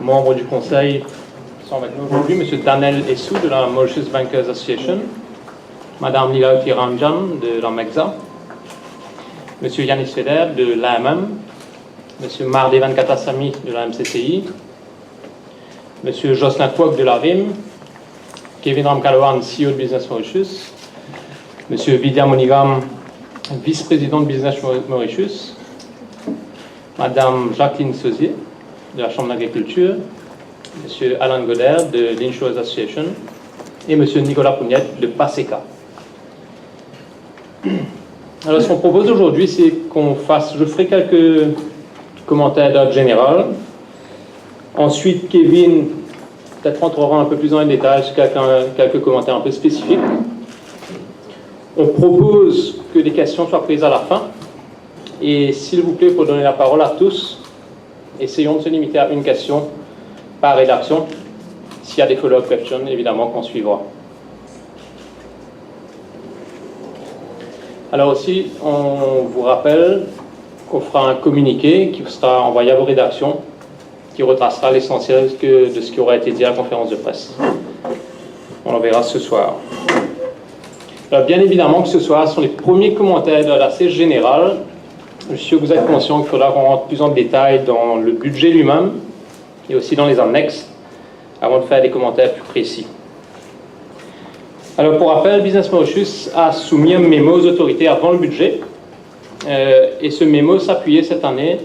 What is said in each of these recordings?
membres du conseil sont avec nous aujourd'hui, M. Daniel Essou de la Mauritius Bankers Association, Mme Lilauti Ranjan de la MEXA, M. Yanis Feder de l'AMM, M. Mardevan Katasamy de la MCCI, M. Jocelyn Kwok de la RIM, Kevin Ramkalawan, CEO de Business Mauritius, M. Vidya Monigam, vice-président de Business Mauritius, Mme Jacqueline Sauzier de la Chambre d'agriculture, M. Alan Goder de l'Insurers Association et M. Nicolas Pougnette de PASECA. Alors, ce qu'on propose aujourd'hui, c'est je ferai quelques commentaires d'ordre général. Ensuite, Kevin peut-être entrera un peu plus dans les détails sur quelques commentaires un peu spécifiques. On propose que des questions soient prises à la fin. Et s'il vous plaît, pour donner la parole à tous, essayons de se limiter à une question par rédaction. S'il y a des follow-up questions, évidemment qu'on suivra. Alors aussi, on vous rappelle qu'on fera un communiqué qui sera envoyé à vos rédactions, qui retracera l'essentiel de ce qui aura été dit à la conférence de presse. On le verra ce soir. Alors, bien évidemment que ce soir sont les premiers commentaires de assez général. Je suis sûr que vous êtes conscient qu'il faudra qu'on rentre plus en détail dans le budget lui-même et aussi dans les annexes avant de faire des commentaires plus précis. Alors, pour rappel, Business Mauritius a soumis un mémo aux autorités avant le budget et ce mémo s'appuyait cette année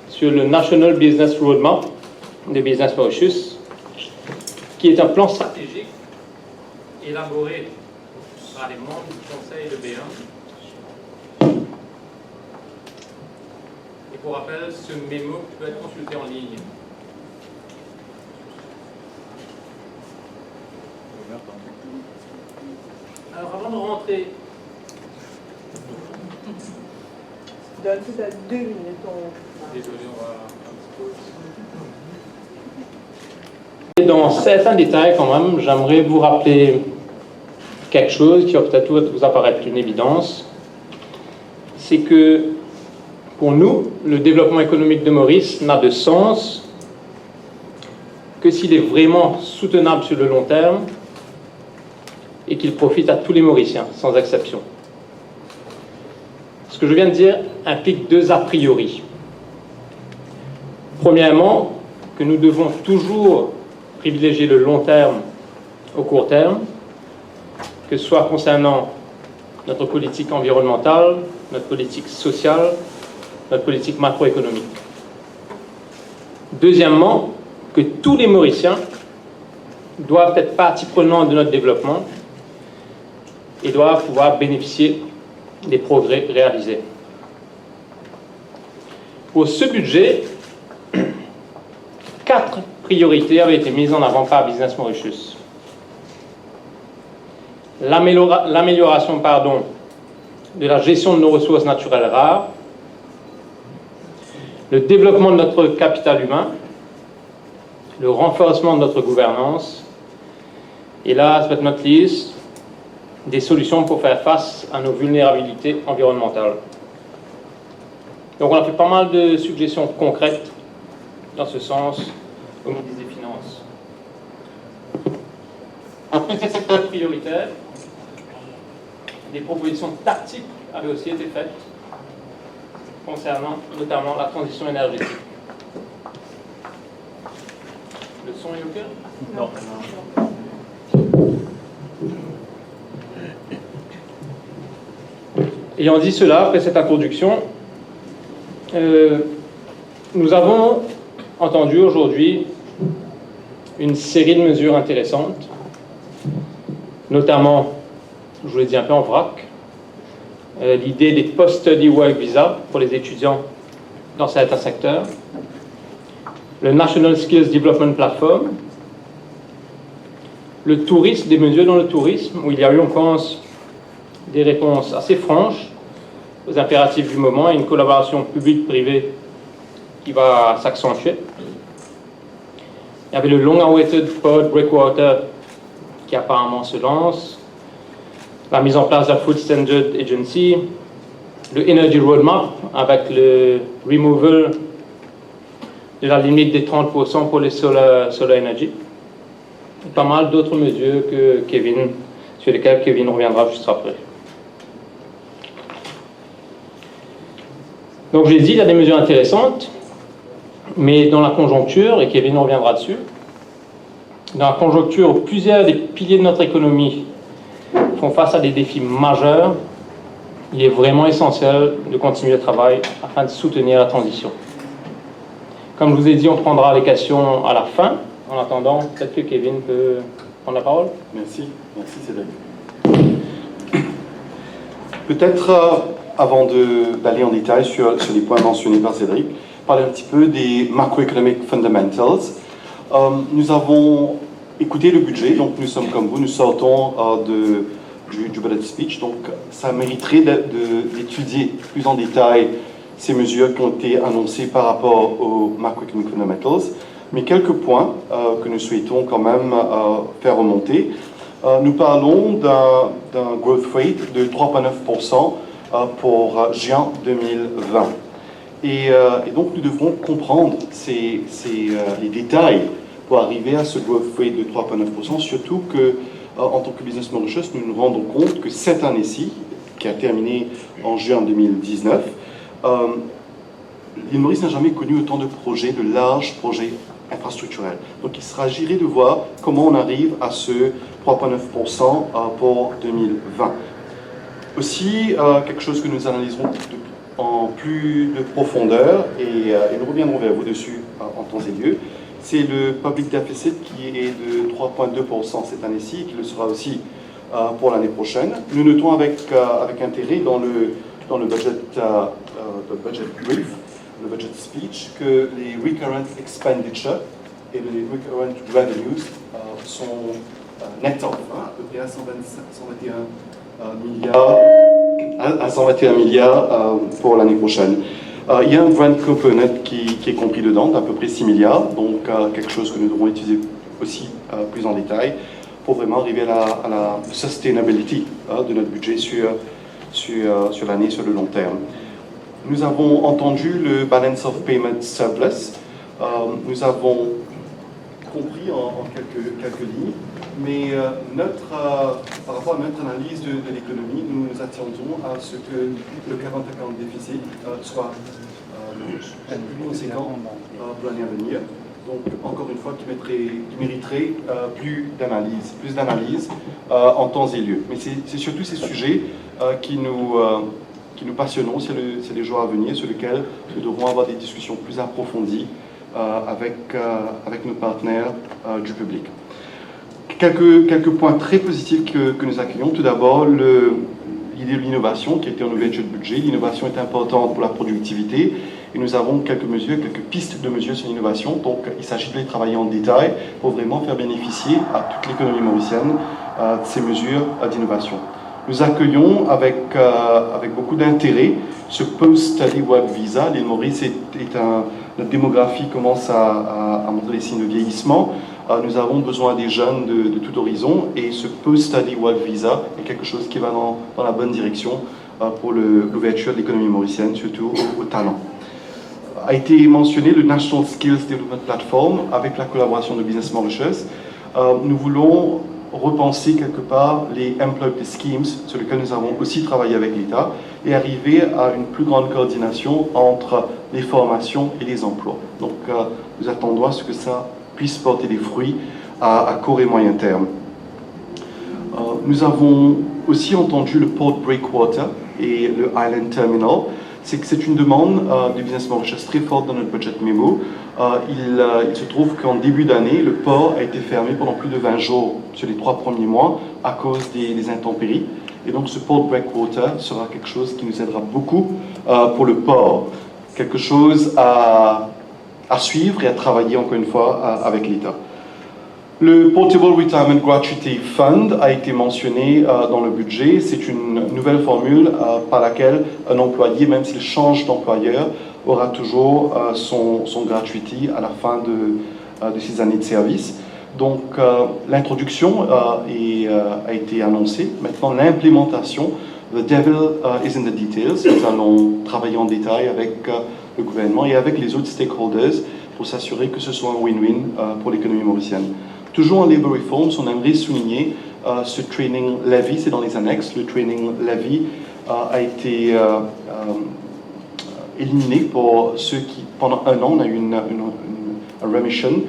sur le National Business Roadmap de Business Mauritius, qui est un plan stratégique élaboré par les membres du conseil de B1. Et pour rappel, ce mémo peut être consulté en ligne. Alors, avant de rentrer... Donne tout à 2 minutes. Désolé, on va un petit peu... Dans certains détails, quand même, j'aimerais vous rappeler quelque chose qui va peut-être vous apparaître une évidence. C'est que, pour nous, le développement économique de Maurice n'a de sens que s'il est vraiment soutenable sur le long terme et qu'il profite à tous les Mauriciens, sans exception. Ce que je viens de dire implique 2 a priori. Premièrement, que nous devons toujours privilégier le long terme au court terme, que ce soit concernant notre politique environnementale, notre politique sociale, notre politique macroéconomique. Deuxièmement, que tous les Mauriciens doivent être partie prenante de notre développement et doivent pouvoir bénéficier des progrès réalisés. Pour ce budget, 4 priorités avaient été mises en avant par Business Mauritius. L'amélioration de la gestion de nos ressources naturelles rares, le développement de notre capital humain, le renforcement de notre gouvernance, et last but not least, des solutions pour faire face à nos vulnérabilités environnementales. Donc on a fait pas mal de suggestions concrètes dans ce sens au ministre des Finances. Après ces secteurs prioritaires, des propositions tactiques avaient aussi été faites concernant notamment la transition énergétique. Le son est OK? Non. Ayant dit cela, après cette introduction, nous avons entendu aujourd'hui une série de mesures intéressantes, notamment, je vous l'ai dit un peu en vrac, l'idée des post-study work visa pour les étudiants dans certains secteurs, le National Skills Development Platform, le tourisme, des mesures dans le tourisme, où il y a eu, on pense, des réponses assez franches aux impératifs du moment et une collaboration publique-privée qui va s'accentuer. Il y avait le long-awaited Pod Breakwater qui apparemment se lance, la mise en place de la Food Standard Agency, le Energy Roadmap avec le removal de la limite des 30% pour les solar energy. Et pas mal d'autres mesures sur lesquelles Kevin reviendra juste après. Donc, je l'ai dit, il y a des mesures intéressantes, mais dans la conjoncture, et Kevin reviendra dessus, dans la conjoncture où plusieurs des piliers de notre économie font face à des défis majeurs, il est vraiment essentiel de continuer le travail afin de soutenir la transition. Comme je vous ai dit, on prendra les questions à la fin. En attendant, peut-être que Kevin peut prendre la parole. Merci Cédric. Peut-être avant d'aller en détail sur les points mentionnés par Cédric, parler un petit peu des macroeconomic fundamentals. Nous avons écouté le budget, donc nous sommes comme vous, nous sortons du budget speech, donc ça mériterait d'étudier plus en détail ces mesures qui ont été annoncées par rapport aux macroeconomic fundamentals, mais quelques points que nous souhaitons quand même faire remonter. Nous parlons d'un growth rate de 3,9% pour juin 2020. Et donc nous devrons comprendre les détails pour arriver à ce growth rate de 3,9%, surtout que en tant que Business Mauritius, nous nous rendons compte que cette année-ci, qui a terminé en juin 2019, l'île Maurice n'a jamais connu autant de projets, de larges projets infrastructurels. Donc il s'agirait de voir comment on arrive à ce 3,9% pour 2020. Aussi, quelque chose que nous analyserons en plus de profondeur, et nous reviendrons vers vous dessus en temps et lieu, c'est le public deficit qui est de 3,2% cette année-ci, et qui le sera aussi pour l'année prochaine. Nous notons avec intérêt dans le budget brief, le budget speech, que les recurrent expenditure et les recurrent revenues sont net off, à peu près à 121 milliards pour l'année prochaine. Il y a un grant component qui est compris dedans, d'à peu près 6 milliards, donc quelque chose que nous devrons étudier aussi plus en détail pour vraiment arriver à la sustainability de notre budget sur l'année, sur le long terme. Nous avons entendu le balance of payment surplus. Nous avons compris en quelques lignes, mais par rapport à notre analyse de l'économie, nous nous attendons à ce que le current account déficit soit plus conséquent pour l'année à venir. Donc, encore une fois, qui mériterait plus d'analyse en temps et lieu. Mais c'est surtout ces sujets qui nous passionnent sur les jours à venir, sur lesquels nous devrons avoir des discussions plus approfondies avec nos partenaires du public. Quelques points très positifs que nous accueillons. Tout d'abord, l'idée de l'innovation qui a été en ouverture de budget. L'innovation est importante pour la productivité et nous avons quelques pistes de mesures sur l'innovation. Donc, il s'agit de les travailler en détail pour vraiment faire bénéficier à toute l'économie mauricienne de ces mesures d'innovation. Nous accueillons avec beaucoup d'intérêt ce Post-Study Work Visa. L'île Maurice notre démographie commence à montrer les signes de vieillissement. Nous avons besoin des jeunes de tout horizon et ce Post-Study Work Visa est quelque chose qui va dans la bonne direction pour l'ouverture de l'économie mauricienne, surtout aux talents. A été mentionné le National Skills Development Platform avec la collaboration de Business Mauritius. Nous voulons repenser quelque part les employability schemes sur lesquels nous avons aussi travaillé avec l'État et arriver à une plus grande coordination entre les formations et les emplois. Donc nous attendons à ce que ça puisse porter des fruits à court et moyen terme. Nous avons aussi entendu le Port Breakwater et le Island Terminal. C'est une demande du Business Mauritius très forte dans notre budget memo. Il se trouve qu'en début d'année, le port a été fermé pendant plus de 20 jours sur les 3 premiers mois à cause des intempéries. Et donc ce Port Breakwater sera quelque chose qui nous aidera beaucoup pour le port. Quelque chose à suivre et à travailler encore une fois avec l'État. Le Portable Retirement Gratuity Fund a été mentionné dans le budget. C'est une nouvelle formule par laquelle un employé, même s'il change d'employeur, aura toujours son gratuity à la fin de ses années de service. Donc l'introduction a été annoncée. Maintenant, l'implémentation, the devil is in the details. Nous allons travailler en détail avec le gouvernement et avec les autres stakeholders pour s'assurer que ce soit un win-win pour l'économie mauricienne. Toujours en Labour Reforms, on aimerait souligner ce training levy, c'est dans les annexes, le training levy a été éliminé pour ceux qui, pendant un an, on a eu une remission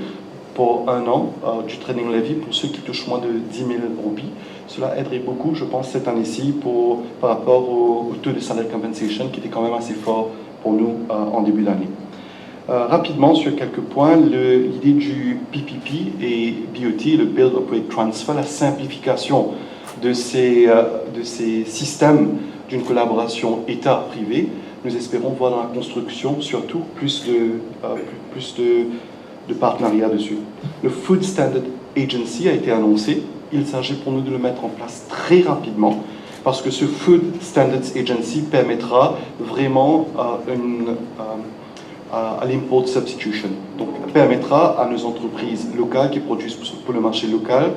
pour un an du training levy pour ceux qui touchent moins de 10 000 roupies. Cela aiderait beaucoup, je pense, cette année-ci par rapport au taux de salary compensation qui était quand même assez fort pour nous en début d'année. Rapidement, sur quelques points, l'idée du PPP et BOT, le Build, Operate, Transfer, la simplification de ces systèmes d'une collaboration État-privé. Nous espérons voir dans la construction, surtout, plus de partenariats dessus. Le Food Standard Agency a été annoncé. Il s'agit pour nous de le mettre en place très rapidement parce que ce Food Standards Agency permettra vraiment à l'import substitution. Donc, permettra à nos entreprises locales qui produisent pour le marché local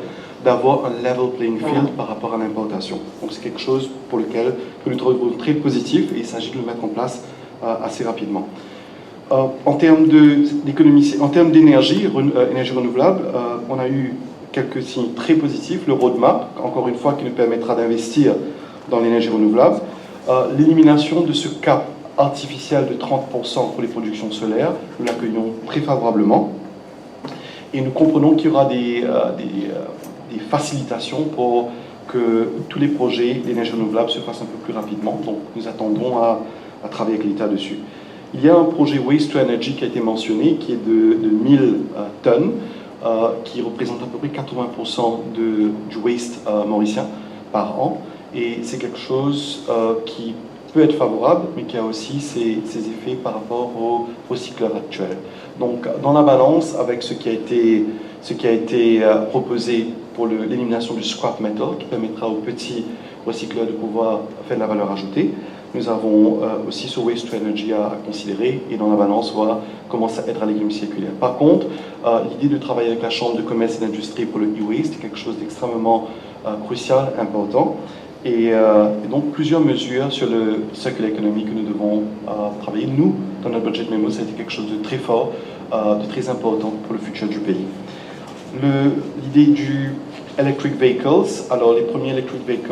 d'avoir un level playing field par rapport à l'importation. Donc, c'est quelque chose pour lequel que nous trouvons très positif et il s'agit de le mettre en place assez rapidement. En termes d'économie, en termes d'énergie, énergie renouvelable, on a eu quelques signes très positifs. Le roadmap, encore une fois, qui nous permettra d'investir dans l'énergie renouvelable. L'élimination de ce cap artificiel de 30% pour les productions solaires, nous l'accueillons très favorablement. Et nous comprenons qu'il y aura des facilitations pour que tous les projets d'énergie renouvelable se fassent un peu plus rapidement. Donc nous attendons à travailler avec l'État dessus. Il y a un projet Waste to Energy qui a été mentionné, qui est de 1000 tonnes, qui représente à peu près 80% du waste mauricien par an. Et c'est quelque chose qui peut être favorable, mais qui a aussi ses effets par rapport aux recycleurs actuels. Donc, dans la balance, avec ce qui a été proposé pour l'élimination du scrap metal, qui permettra aux petits recycleurs de pouvoir faire de la valeur ajoutée, nous avons aussi ce Waste to Energy à considérer, et dans la balance, voir comment ça aidera l'économie circulaire. Par contre, l'idée de travailler avec la Chambre de commerce et d'industrie pour le e-waste est quelque chose d'extrêmement crucial, important. Et donc, plusieurs mesures sur le circular economy que nous devons travailler. Nous, dans notre budget memo, ça a été quelque chose de très fort, de très important pour le futur du pays. L'idée du electric vehicles, alors les premiers electric vehicles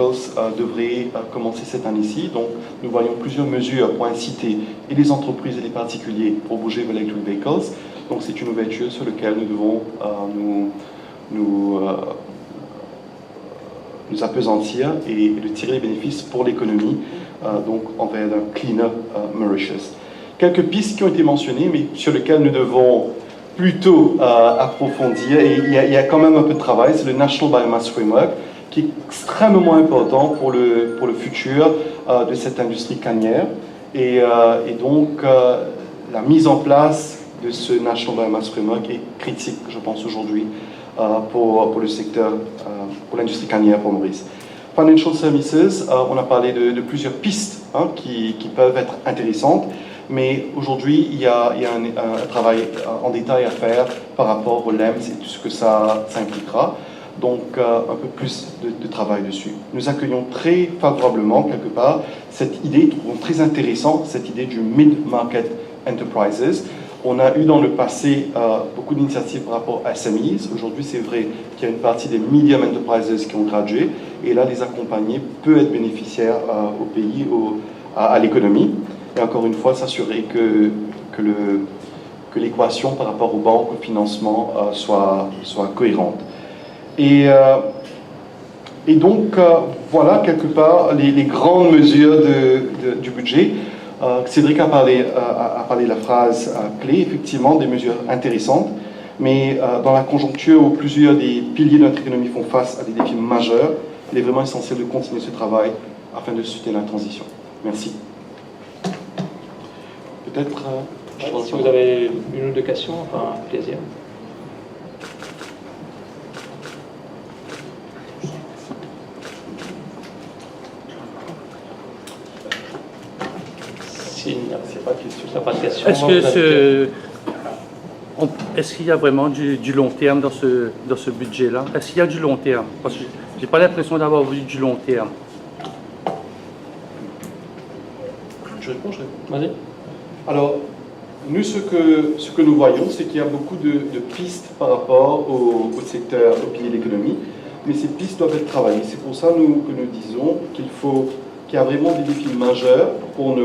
devraient commencer cette année-ci. Donc, nous voyons plusieurs mesures pour inciter et les entreprises et les particuliers pour bouger vers electric vehicles. Donc, c'est une ouverture sur laquelle nous devons nous appesantir et de tirer les bénéfices pour l'économie, donc envers un cleaner Mauritius. Quelques pistes qui ont été mentionnées, mais sur lesquelles nous devons plutôt approfondir, et il y a quand même un peu de travail, c'est le National Biomass Framework, qui est extrêmement important pour le futur de cette industrie cannière. Et donc, la mise en place de ce National Biomass Framework est critique, je pense, aujourd'hui, pour le secteur, pour l'industrie cannière pour Maurice. Financial Services, on a parlé de plusieurs pistes qui peuvent être intéressantes, mais aujourd'hui, il y a un travail en détail à faire par rapport au LEMS et tout ce que ça impliquera. Donc, un peu plus de travail dessus. Nous accueillons très favorablement, quelque part, cette idée, trouvons très intéressant, cette idée du Mid-Market Enterprises. On a eu dans le passé beaucoup d'initiatives par rapport à SMEs. Aujourd'hui, c'est vrai qu'il y a une partie des Medium Enterprises qui ont gradué, et là, les accompagner peut être bénéficiaire au pays, à l'économie. Et encore une fois, s'assurer que l'équation par rapport aux banques, au financement, soit cohérente. Et donc, voilà quelque part les grandes mesures du budget. Cédric a parlé de la phrase clé, effectivement, des mesures intéressantes, mais dans la conjoncture où plusieurs des piliers de notre économie font face à des défis majeurs, il est vraiment essentiel de continuer ce travail afin de soutenir la transition. Merci. Peut-être... si vous avez une ou deux questions, enfin, plaisir. S'il n'y a pas de question, est-ce qu'il y a vraiment du long terme dans ce budget-là? Est-ce qu'il y a du long terme? Parce que je n'ai pas l'impression d'avoir vu du long terme. Je réponds. Vas-y. Alors, nous, ce que nous voyons, c'est qu'il y a beaucoup de pistes par rapport au secteur, au pilier de l'économie, mais ces pistes doivent être travaillées. C'est pour ça que nous disons qu'il y a vraiment des défis majeurs pour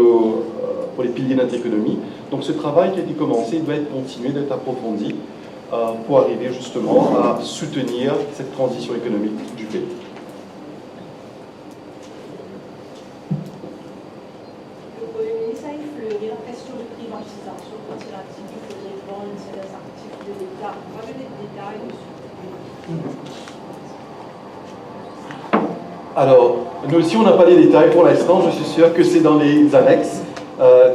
les piliers de notre économie. Donc ce travail qui a été commencé doit être continué, doit être approfondi pour arriver justement à soutenir cette transition économique du pays. Le Premier ministre a effleuré la question de privatisation quand il a dit qu'il faudrait vendre certains actifs de l'État. On va donner des détails dessus. Alors, nous aussi, on n'a pas les détails pour l'instant. Je suis sûr que c'est dans les annexes,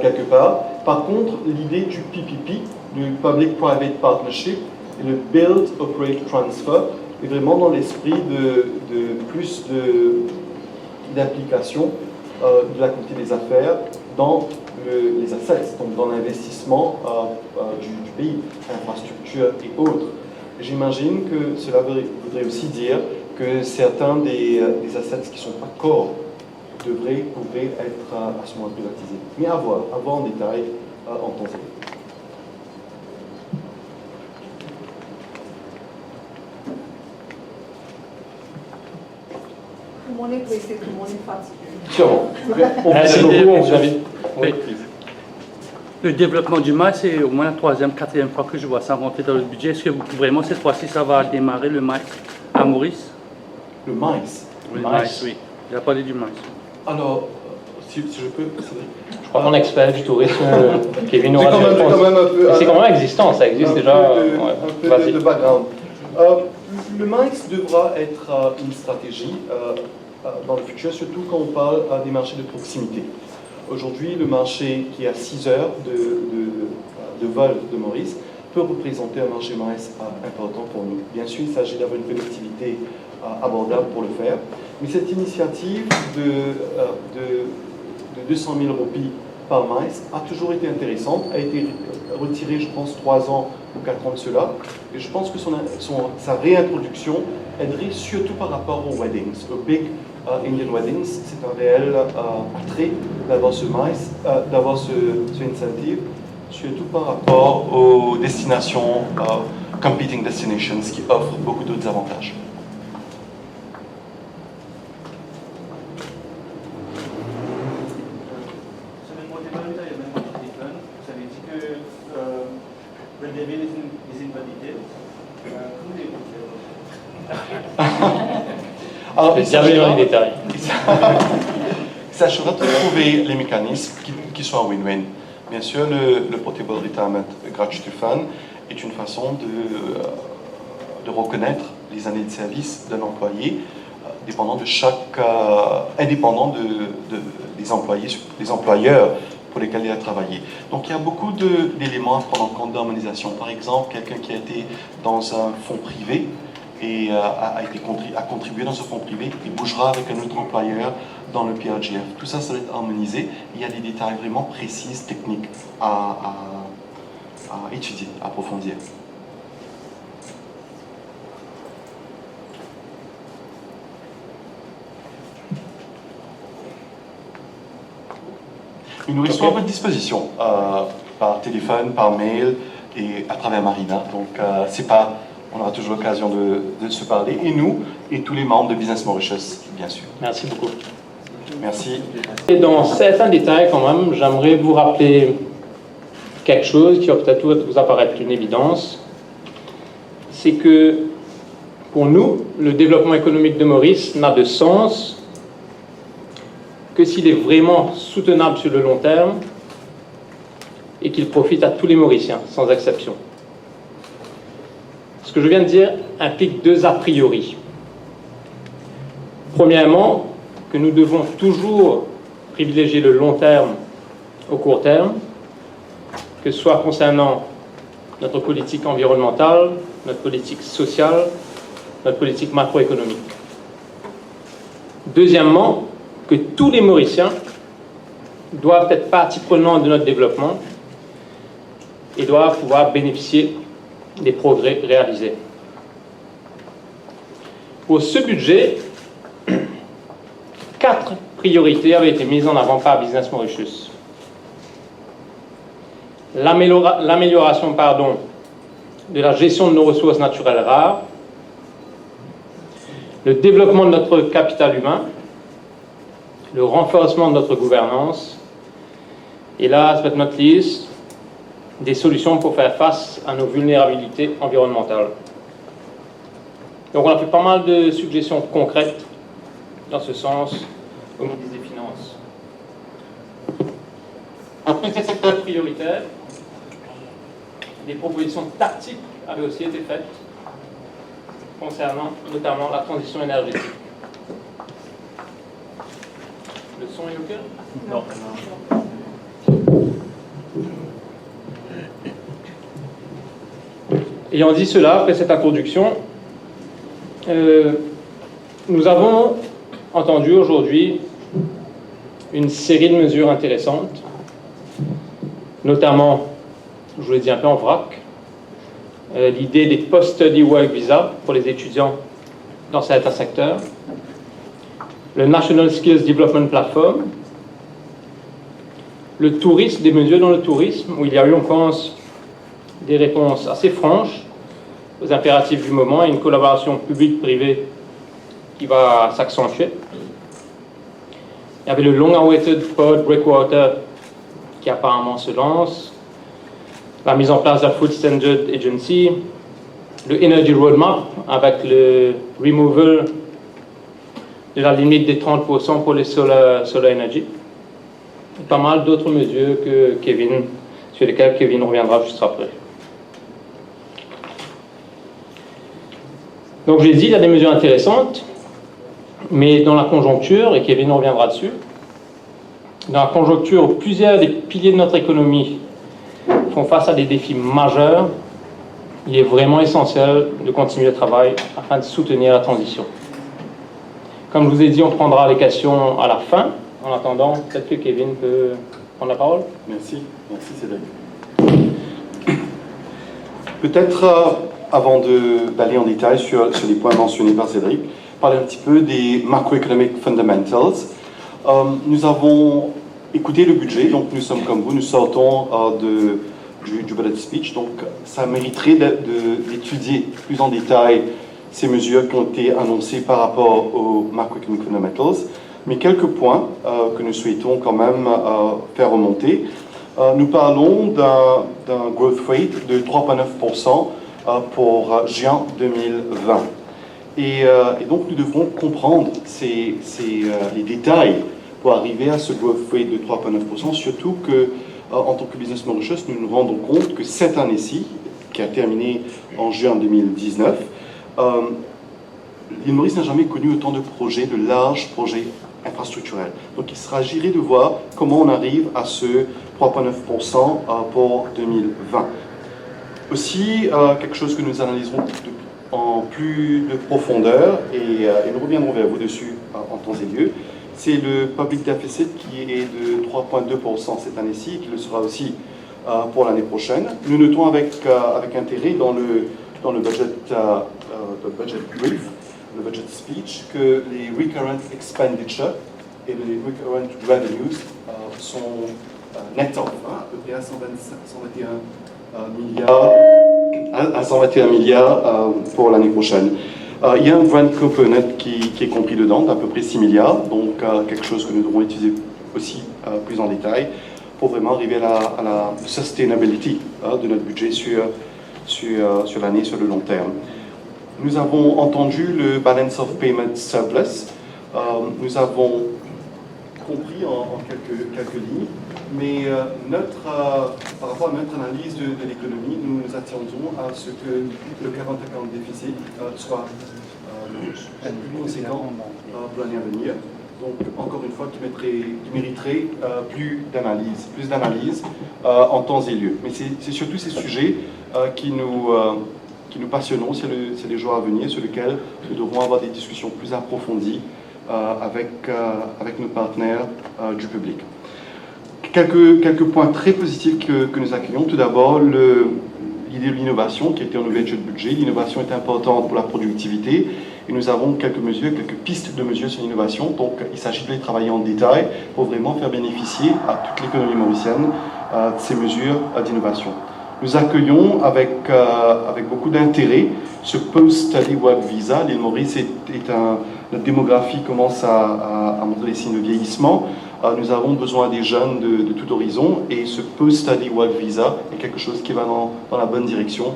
quelque part. Par contre, l'idée du PPP, du Public-Private Partnership, et le Build, Operate, Transfer, est vraiment dans l'esprit de plus d'implication de la communauté des affaires dans les assets, donc dans l'investissement du pays, infrastructures et autres. J'imagine que cela voudrait aussi dire que certains des assets qui ne sont pas corps pourraient être à ce moment privatisés. Mais à voir en détail en Tanzanie. Tout le monde est pressé, tout le monde est fatigué. Sûrement. Merci beaucoup, on vous invite. Oui. Le développement du maïs, c'est au moins la 3e, 4e fois que je vois ça rentrer dans le budget. Est-ce que vraiment cette fois-ci, ça va démarrer le maïs à Maurice? Le maïs. Le maïs, oui. Il a parlé du maïs. Alors, si je peux, Je crois que mon expert du tourisme, Kevin c'est aura des réponses. quand même un peu. C'est quand même existant, ça existe déjà. Un peu de background. Le maïs devra être une stratégie dans le futur, surtout quand on parle des marchés de proximité. Aujourd'hui, le marché qui est à 6 heures de vol de Maurice peut représenter un marché maïs important pour nous. Bien sûr, il s'agit d'avoir une connectivité abordable pour le faire, mais cette initiative de 200 000 roupies par maïs a toujours été intéressante, a été retirée, je pense, 3 ans ou 4 ans de cela, et je pense que sa réintroduction aiderait surtout par rapport aux weddings, aux big Indian weddings. C'est un réel attrait d'avoir ce maïs, d'avoir ce incentive, surtout par rapport aux destinations, competing destinations, qui offrent beaucoup d'autres avantages. Vous avez dit que le devil is in the details. Alors, Bienvenue dans les détails. Il s'agira de trouver les mécanismes qui sont un win-win. Bien sûr, le Portable Retirement Gratuity Fund est une façon de reconnaître les années de service d'un employé indépendant des employeurs pour lesquels il a travaillé. Donc il y a beaucoup d'éléments à prendre en compte d'harmonisation. Par exemple, quelqu'un qui a été dans un fonds privé et a contribué dans ce fonds privé, il bougera avec un autre employeur dans le PRGF. Tout ça, ça doit être harmonisé. Il y a des détails vraiment précis, techniques à étudier, à approfondir. Mais nous restons à votre disposition, par téléphone, par mail et à travers Marina. Donc, on aura toujours l'occasion de se parler, et nous, et tous les membres de Business Mauritius, bien sûr. Merci beaucoup. Merci. Et dans certains détails, quand même, j'aimerais vous rappeler quelque chose qui va peut-être vous apparaître une évidence. C'est que, pour nous, le développement économique de Maurice n'a de sens que s'il est vraiment soutenable sur le long terme et qu'il profite à tous les Mauriciens, sans exception. Ce que je viens de dire implique 2 a priori. Premièrement, que nous devons toujours privilégier le long terme au court terme, que ce soit concernant notre politique environnementale, notre politique sociale, notre politique macroéconomique. Deuxièmement, que tous les Mauriciens doivent être partie prenante de notre développement et doivent pouvoir bénéficier des progrès réalisés. Pour ce budget, 4 priorités avaient été mises en avant par Business Mauritius. l'amélioration de la gestion de nos ressources naturelles rares, le développement de notre capital humain, le renforcement de notre gouvernance, et last but not least, des solutions pour faire face à nos vulnérabilités environnementales. Donc on a fait pas mal de suggestions concrètes dans ce sens au ministre des Finances. Après ces secteurs prioritaires, des propositions tactiques avaient aussi été faites concernant notamment la transition énergétique. Le son est OK? Non. Ayant dit cela, après cette introduction, nous avons entendu aujourd'hui une série de mesures intéressantes, notamment, je vous l'ai dit un peu en vrac, l'idée des post-study work visa pour les étudiants dans certains secteurs, le National Skills Development Platform, le tourisme, des mesures dans le tourisme, où il y a eu, on pense, des réponses assez franches aux impératifs du moment et une collaboration publique-privée qui va s'accentuer. Il y avait le long-awaited Pod Breakwater qui apparemment se lance, la mise en place d'un Food Standard Agency, le Energy Roadmap avec le removal de la limite des 30% pour les solar energy. Et pas mal d'autres mesures sur lesquelles Kevin reviendra juste après. Donc je l'ai dit, il y a des mesures intéressantes, mais dans la conjoncture, et Kevin reviendra dessus, dans la conjoncture où plusieurs des piliers de notre économie font face à des défis majeurs, il est vraiment essentiel de continuer le travail afin de soutenir la transition. Comme je vous ai dit, on prendra les questions à la fin. En attendant, peut-être que Kevin peut prendre la parole. Merci Cédric. Peut-être avant d'aller en détail sur les points mentionnés par Cédric, parler un petit peu des macroeconomic fundamentals. Nous avons écouté le budget, donc nous sommes comme vous, nous sortons du budget speech, donc ça mériterait d'étudier plus en détail ces mesures qui ont été annoncées par rapport aux macroeconomic fundamentals, mais quelques points que nous souhaitons quand même faire remonter. Nous parlons d'un growth rate de 3,9% pour juin 2020. Et donc nous devrons comprendre les détails pour arriver à ce growth rate de 3,9%, surtout que en tant que Business Mauritius, nous nous rendons compte que cette année-ci, qui a terminé en juin 2019, l'île Maurice n'a jamais connu autant de projets, de larges projets infrastructurels. Donc il s'agirait de voir comment on arrive à ce 3,9% pour 2020. Aussi, quelque chose que nous analyserons en plus de profondeur, et nous reviendrons vers vous dessus en temps et lieu, c'est le public deficit qui est de 3,2% cette année-ci, et qui le sera aussi pour l'année prochaine. Nous notons avec intérêt dans le budget brief, le budget speech, que les recurrent expenditure et les recurrent revenues sont net off, à peu près à 121 milliards pour l'année prochaine. Il y a un grant component qui est compris dedans, d'à peu près 6 milliards, donc quelque chose que nous devrons utiliser aussi plus en détail pour vraiment arriver à la sustainability de notre budget sur l'année, sur le long terme. Nous avons entendu le balance of payment surplus. Nous avons compris en quelques lignes, mais par rapport à notre analyse de l'économie, nous nous attendons à ce que le current account déficit soit plus conséquent pour l'année à venir. Donc, encore une fois, qui mériterait plus d'analyse en temps et lieu. Mais c'est surtout ces sujets qui nous passionnent, c'est les jours à venir sur lesquels nous devrons avoir des discussions plus approfondies avec nos partenaires du public. Quelques points très positifs que nous accueillons. Tout d'abord, l'idée de l'innovation qui était en ouverture de budget. L'innovation est importante pour la productivité et nous avons quelques pistes de mesures sur l'innovation. Donc, il s'agit de les travailler en détail pour vraiment faire bénéficier à toute l'économie mauricienne ces mesures d'innovation. Nous accueillons avec beaucoup d'intérêt ce Post-Study Work Visa. L'île Maurice notre démographie commence à montrer des signes de vieillissement. Nous avons besoin des jeunes de tout horizon et ce Post-Study Work Visa est quelque chose qui va dans la bonne direction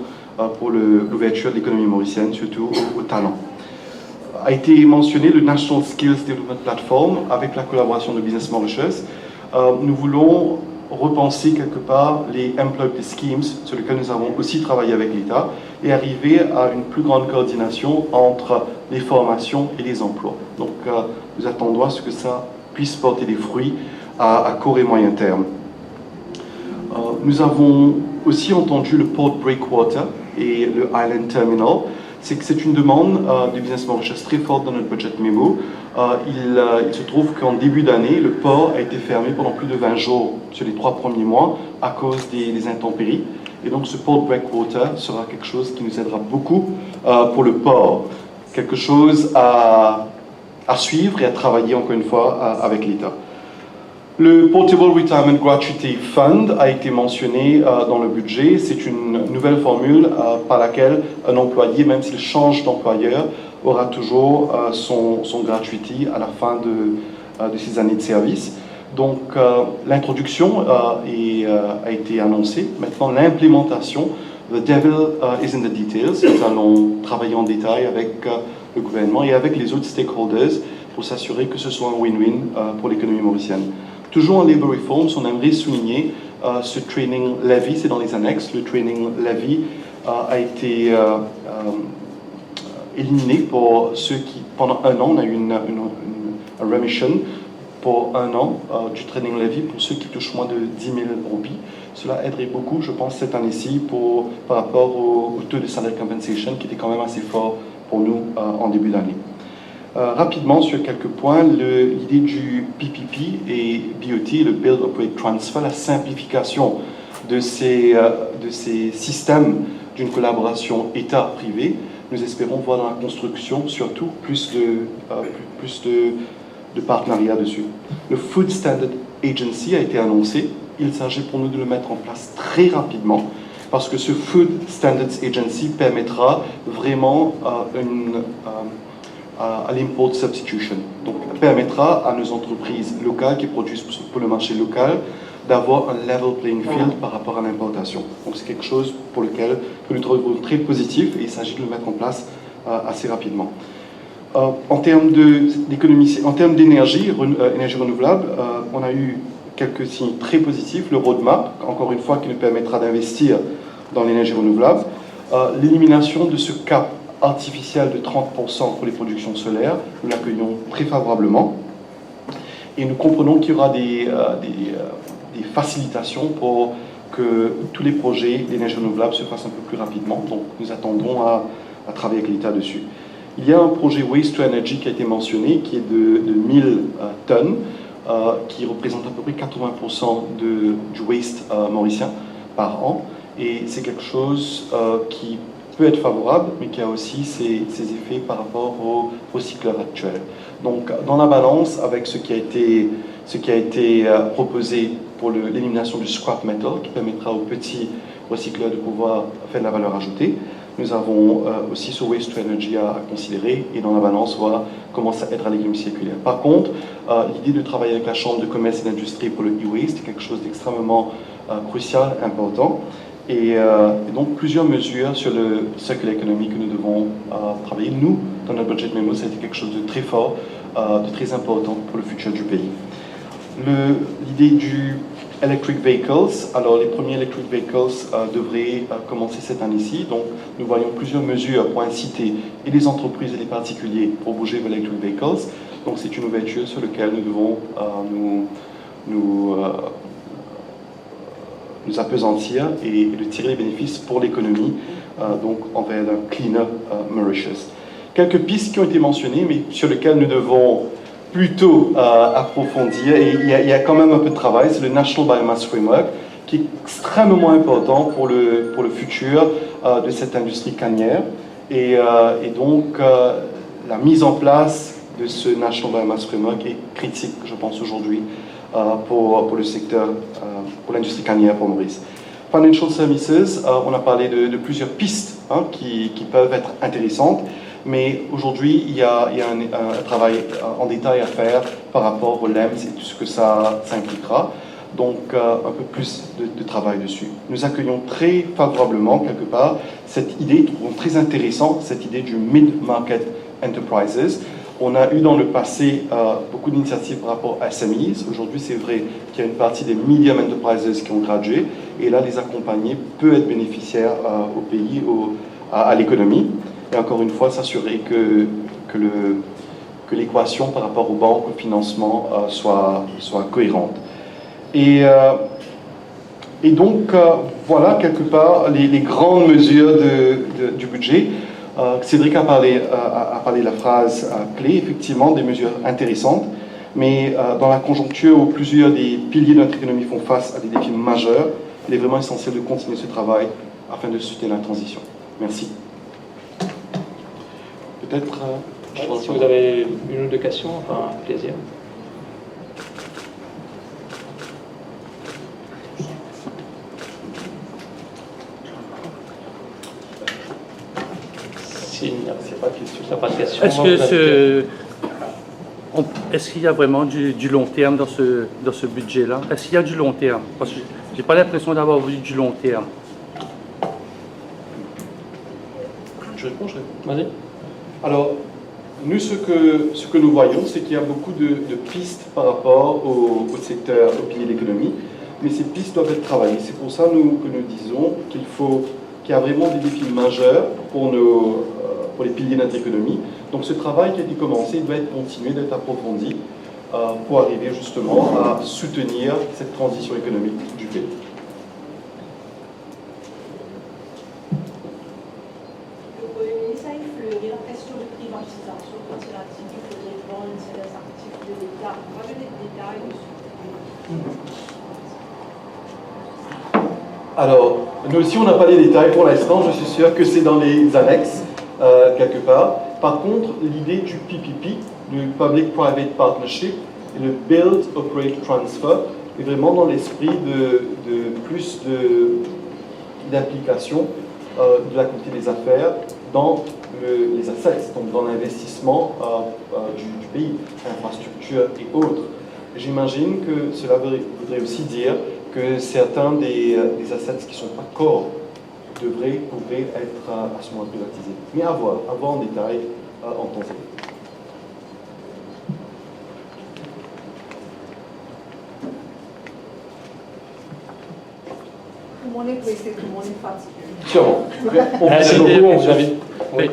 pour l'ouverture de l'économie mauricienne, surtout aux talents. A été mentionné le National Skills Development Platform avec la collaboration de Business Mauritius. Nous voulons repenser quelque part les Employability Schemes sur lesquels nous avons aussi travaillé avec l'État et arriver à une plus grande coordination entre les formations et les emplois. Donc nous attendons à ce que ça puisse porter des fruits à court et moyen terme. Nous avons aussi entendu le Port Breakwater et le Island Terminal. C'est une demande du Business Mauritius très forte dans notre budget memo. Il se trouve qu'en début d'année, le port a été fermé pendant plus de 20 jours sur les 3 premiers mois à cause des intempéries. Et donc ce Port Breakwater sera quelque chose qui nous aidera beaucoup pour le port. Quelque chose à suivre et à travailler encore une fois avec l'État. Le Portable Retirement Gratuity Fund a été mentionné dans le budget. C'est une nouvelle formule par laquelle un employé, même s'il change d'employeur, aura toujours son gratuity à la fin de ses années de service. Donc l'introduction a été annoncée. Maintenant, l'implémentation, the devil is in the details. Nous allons travailler en détail avec le gouvernement et avec les autres stakeholders pour s'assurer que ce soit un win-win pour l'économie mauricienne. Toujours en Labour Reforms, on aimerait souligner ce training levy, c'est dans les annexes. Le training levy a été éliminé pour ceux qui, pendant un an, on a eu une remission pour un an du training levy pour ceux qui touchent moins de 10 000 roupies. Cela aiderait beaucoup, je pense, cette année-ci par rapport au taux de salary compensation qui était quand même assez fort pour nous en début d'année. Rapidement sur quelques points, l'idée du PPP et BOT, le Build Operate Transfer, la simplification de ces systèmes d'une collaboration État-privé. Nous espérons voir dans la construction surtout plus de partenariats dessus. Le Food Standard Agency a été annoncé. Il s'agit pour nous de le mettre en place très rapidement parce que ce Food Standards Agency permettra vraiment à l'import substitution. Donc, permettra à nos entreprises locales qui produisent pour le marché local d'avoir un level playing field par rapport à l'importation. Donc, c'est quelque chose pour lequel que nous trouvons très positif et il s'agit de le mettre en place assez rapidement. En termes d'économie, en termes d'énergie, énergie renouvelable, on a eu quelques signes très positifs. Le roadmap, encore une fois, qui nous permettra d'investir dans l'énergie renouvelable. L'élimination de ce cap artificiel de 30% pour les productions solaires, nous l'accueillons très favorablement. Et nous comprenons qu'il y aura des facilitations pour que tous les projets d'énergie renouvelable se fassent un peu plus rapidement. Donc nous attendrons à travailler avec l'État dessus. Il y a un projet Waste to Energy qui a été mentionné, qui est de 1000 tonnes, qui représente à peu près 80% du waste mauricien par an. Et c'est quelque chose qui peut être favorable, mais qui a aussi ses effets par rapport aux recycleurs actuels. Donc, dans la balance, avec ce qui a été proposé pour l'élimination du scrap metal, qui permettra aux petits recycleurs de pouvoir faire de la valeur ajoutée, nous avons aussi ce Waste to Energy à considérer, et dans la balance, voir comment ça aidera l'économie circulaire. Par contre, l'idée de travailler avec la Chambre de commerce et d'industrie pour le e-waste est quelque chose d'extrêmement crucial, important. Et donc, plusieurs mesures sur le circular economy que nous devons travailler. Nous, dans notre budget memo, ça a été quelque chose de très fort, de très important pour le futur du pays. L'idée du electric vehicles, alors les premiers electric vehicles devraient commencer cette année-ci. Donc, nous voyons plusieurs mesures pour inciter et les entreprises et les particuliers pour bouger vers electric vehicles. Donc, c'est une ouverture sur laquelle nous devons nous appesantir et de tirer les bénéfices pour l'économie, donc envers un cleaner Mauritius. Quelques pistes qui ont été mentionnées, mais sur lesquelles nous devons plutôt approfondir, et il y a quand même un peu de travail, c'est le National Biomass Framework, qui est extrêmement important pour le futur de cette industrie cannière. Et donc, la mise en place de ce National Biomass Framework est critique, je pense, aujourd'hui, pour le secteur, pour l'industrie cannière pour Maurice. Financial Services, on a parlé de plusieurs pistes qui peuvent être intéressantes, mais aujourd'hui, il y a un travail en détail à faire par rapport au LEMS et tout ce que ça impliquera. Donc, un peu plus de travail dessus. Nous accueillons très favorablement, quelque part, cette idée, très intéressante, cette idée du Mid-Market Enterprises. On a eu dans le passé beaucoup d'initiatives par rapport à SMEs. Aujourd'hui, c'est vrai qu'il y a une partie des Medium Enterprises qui ont gradué, et là, les accompagner peut être bénéficiaire au pays, à l'économie. Et encore une fois, s'assurer que l'équation par rapport aux banques, au financement, soit cohérente. Et donc, voilà quelque part les grandes mesures du budget. Cédric a parlé de la phrase clé, effectivement, des mesures intéressantes, mais dans la conjoncture où plusieurs des piliers de notre économie font face à des défis majeurs, il est vraiment essentiel de continuer ce travail afin de soutenir la transition. Merci. Peut-être... si vous avez une ou deux questions, enfin, plaisir. S'il n'y a pas de question, Est-ce qu'il y a vraiment du long terme dans ce budget-là? Est-ce qu'il y a du long terme? Parce que je n'ai pas l'impression d'avoir vu du long terme. Je réponds. Vas-y. Alors, nous, ce que nous voyons, c'est qu'il y a beaucoup de pistes par rapport au secteur, au pilier de l'économie, mais ces pistes doivent être travaillées. C'est pour ça que nous disons qu'il y a vraiment des défis majeurs pour les piliers de notre économie. Donc ce travail qui a été commencé doit être continué, doit être approfondi pour arriver justement à soutenir cette transition économique du pays. Le Premier ministre a effleuré la question de privatisation quantitative du projet de bonds et des actifs de l'État. On va donner des détails dessus. Alors, nous aussi, on n'a pas les détails pour l'instant. Je suis sûr que c'est dans les annexes, quelque part. Par contre, l'idée du PPP, le Public-Private Partnership, et le Build, Operate, Transfer, est vraiment dans l'esprit de plus d'implication de la communauté des affaires dans les assets, donc dans l'investissement du pays, infrastructures et autres. J'imagine que cela voudrait aussi dire que certains des assets qui ne sont pas corps pourraient être à ce moment privatisés. Mais à voir en détail en temps et lieu. Tout le monde est pressé, tout le monde est fatigué. Sûrement. Merci beaucoup, on vous invite. Oui.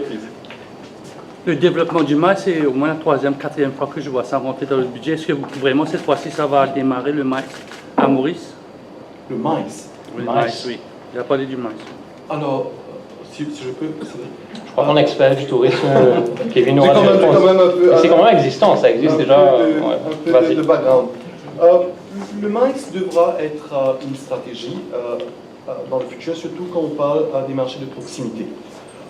Le développement du MAIS, c'est au moins la troisième, quatrième fois que je vois ça rentrer dans le budget. Est-ce que vraiment cette fois-ci, ça va démarrer le MAIS à Maurice? Le maïs. Le maïs, oui. Il a parlé du maïs. Alors, si je peux... Je crois qu'on est expert du tourisme, Kevin aura J'ai quand même un peu... C'est quand même existant, ça existe déjà. Un peu de background. Le maïs devra être une stratégie dans le futur, surtout quand on parle des marchés de proximité.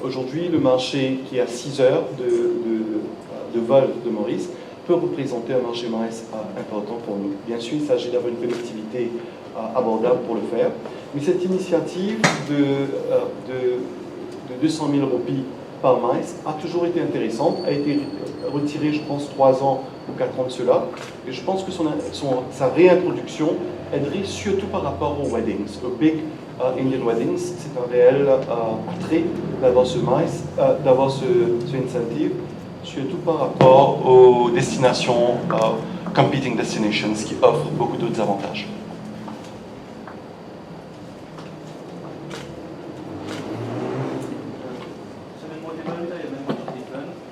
Aujourd'hui, le marché qui est à 6 heures de vol de Maurice peut représenter un marché maïs important pour nous. Bien sûr, il s'agit d'avoir une connectivité abordable pour le faire, mais cette initiative de 200 000 roupies par maïs a toujours été intéressante, a été retirée, je pense, 3 ans ou 4 ans de cela, et je pense que sa réintroduction aiderait surtout par rapport aux weddings, aux big Indian weddings. C'est un réel attrait d'avoir ce maïs, d'avoir ce incentive, surtout par rapport aux destinations, competing destinations, qui offrent beaucoup d'autres avantages.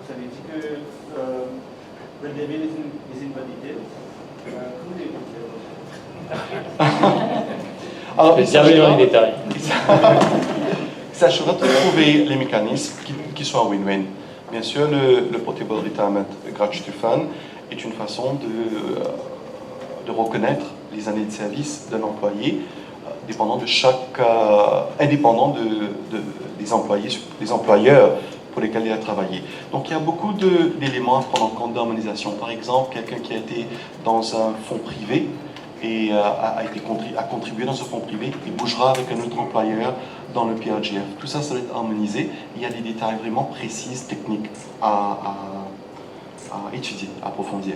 Vous avez dit que le devil is in the details. Alors, Bienvenue dans les détails. Il s'agira de trouver les mécanismes qui sont un win-win. Bien sûr, le Portable Retirement Gratuity Fund est une façon de reconnaître les années de service d'un employé, indépendant des employeurs pour lesquels il a travaillé. Donc il y a beaucoup d'éléments à prendre en compte d'harmonisation. Par exemple, quelqu'un qui a été dans un fonds privé et a contribué dans ce fonds privé et bougera avec un autre employeur dans le PRGF. Tout ça, ça doit être harmonisé. Il y a des détails vraiment précis, techniques à étudier, à approfondir.